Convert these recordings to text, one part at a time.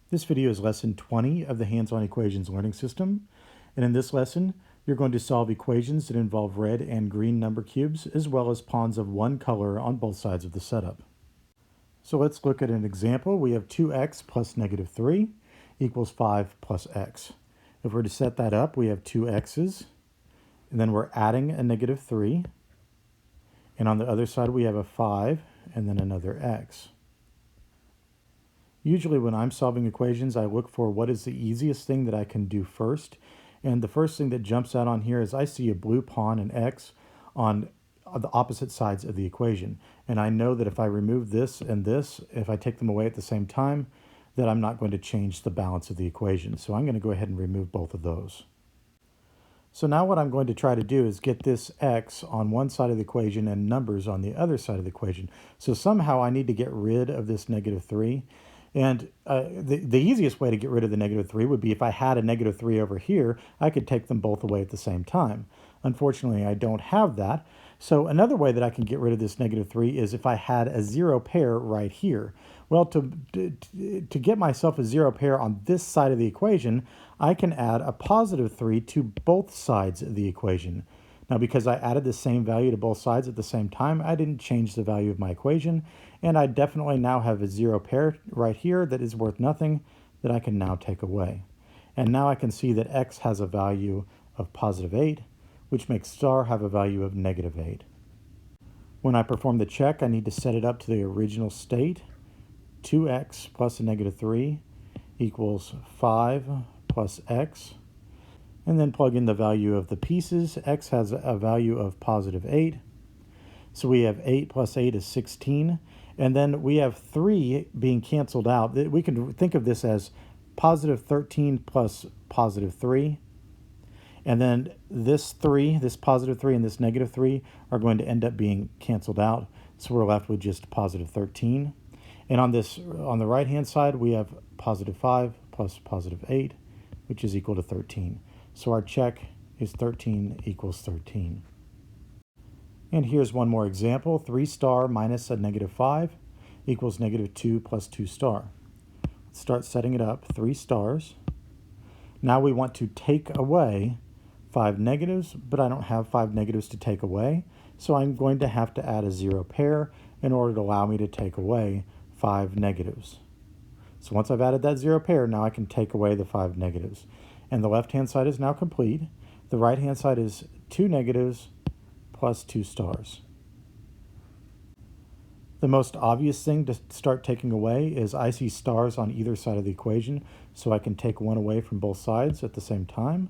This video is lesson 20 of the Hands-on Equations learning system. And in this lesson, you're going to solve equations that involve red and green number cubes, as well as pawns of one color on both sides of the setup. So let's look at an example. We have 2x plus negative 3 equals 5 plus x. If we're to set that up, we have two x's, and then we're adding a negative 3. And on the other side, we have a 5, and then another x. Usually when I'm solving equations, I look for what is the easiest thing that I can do first. And the first thing that jumps out on here is I see a blue pawn, an x, on the opposite sides of the equation. And I know that if I remove this and this, if I take them away at the same time, that I'm not going to change the balance of the equation. So I'm going to go ahead and remove both of those. So now what I'm going to try to do is get this x on one side of the equation and numbers on the other side of the equation. So somehow I need to get rid of this negative 3. And the easiest way to get rid of the negative 3 would be if I had a negative 3 over here, I could take them both away at the same time. Unfortunately, I don't have that. So another way that I can get rid of this negative 3 is if I had a zero pair right here. Well, to get myself a zero pair on this side of the equation, I can add a positive 3 to both sides of the equation. Now, because I added the same value to both sides at the same time, I didn't change the value of my equation, and I definitely now have a zero pair right here that is worth nothing that I can now take away. And now I can see that x has a value of positive 8, which makes star have a value of negative 8. When I perform the check, I need to set it up to the original state. 2x plus a negative 3 equals 5 plus x. And then plug in the value of the pieces. X has a value of positive 8. So we have 8 plus 8 is 16. And then we have 3 being canceled out. We can think of this as positive 13 plus positive 3. And then this 3, this positive 3 and this negative 3 are going to end up being canceled out. So we're left with just positive 13. And on the right-hand side, we have positive 5 plus positive 8, which is equal to 13. So our check is 13 equals 13. And here's one more example. 3 star minus a negative 5 equals negative 2 plus 2 star. Let's start setting it up. 3 stars. Now we want to take away 5 negatives, but I don't have 5 negatives to take away. So I'm going to have to add a zero pair in order to allow me to take away 5 negatives. So once I've added that zero pair, now I can take away the 5 negatives. And the left-hand side is now complete. The right-hand side is 2 negatives plus 2 stars. The most obvious thing to start taking away is I see stars on either side of the equation, so I can take one away from both sides at the same time.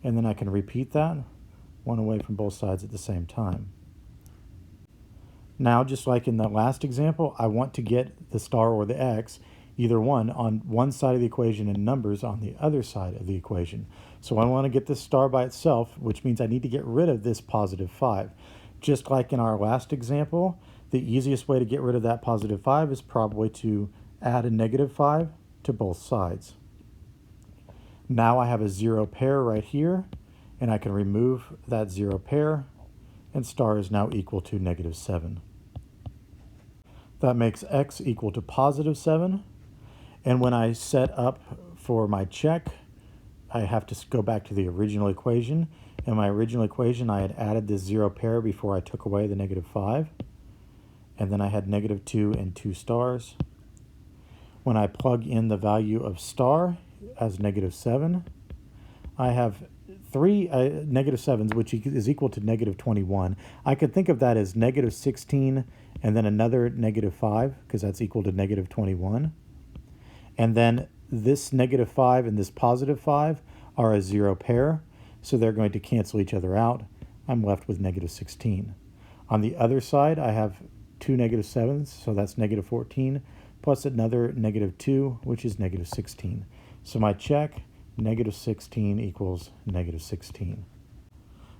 And then I can repeat that, one away from both sides at the same time. Now, just like in the last example, I want to get the star or the x, either one, on one side of the equation and numbers on the other side of the equation. So I want to get this star by itself, which means I need to get rid of this positive 5. Just like in our last example, the easiest way to get rid of that positive 5 is probably to add a negative 5 to both sides. Now I have a zero pair right here, and I can remove that zero pair, and star is now equal to negative 7. That makes x equal to positive 7. And when I set up for my check, I have to go back to the original equation. In my original equation, I had added this zero pair before I took away the negative 5. And then I had negative 2 and 2 stars. When I plug in the value of star as negative 7, I have 3 negative 7s, which is equal to negative 21. I could think of that as negative 16 and then another negative 5, because that's equal to negative 21. And then this negative 5 and this positive 5 are a zero pair, so they're going to cancel each other out. I'm left with negative 16. On the other side, I have 2 negative 7s, so that's negative 14, plus another negative 2, which is negative 16. So my check, negative 16 equals negative 16.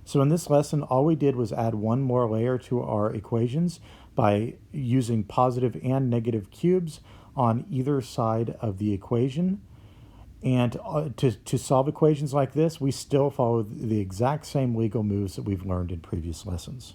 So in this lesson, all we did was add one more layer to our equations by using positive and negative cubes on either side of the equation. And to solve equations like this, we still follow the exact same legal moves that we've learned in previous lessons.